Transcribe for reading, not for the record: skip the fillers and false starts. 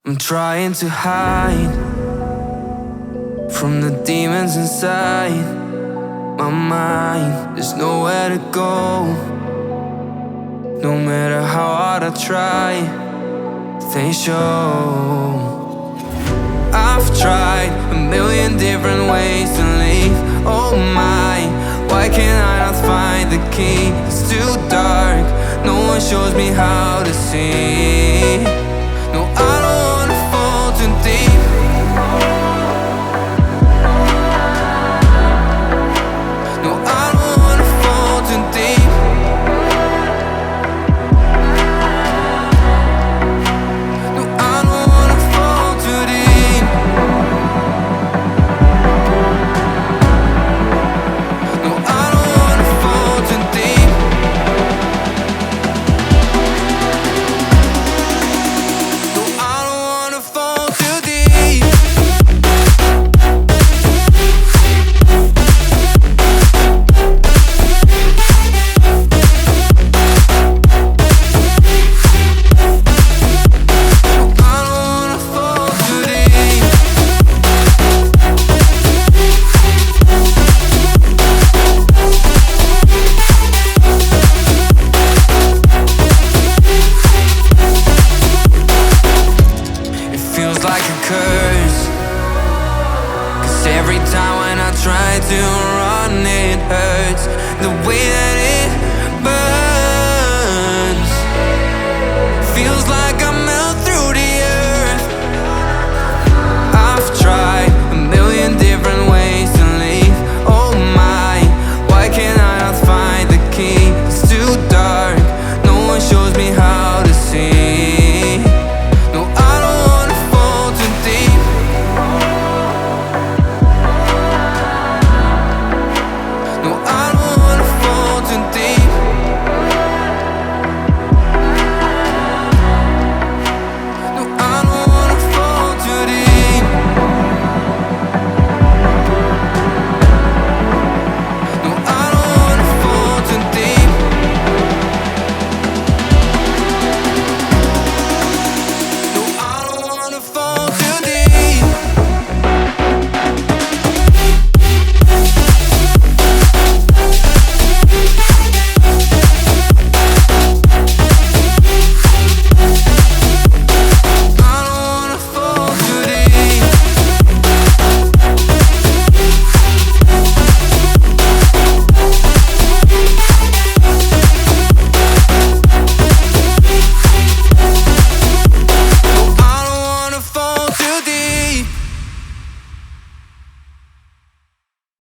I'm trying to hide from the demons inside my mind. There's nowhere to go. No matter how hard I try, they show. I've tried a million different ways to leave. Oh my, why can't I not find the key? It's too dark, no one shows me how to see. No, I don't wanna fall too deep. No, I don't wanna fall too deep. No, I don't wanna fall too deep. No, I don't wanna fall too deep. No, I don't wanna fall too deep. I don't wanna fall too deep. It feels like a curse, 'cause every time when I try to run it hurts. The way that it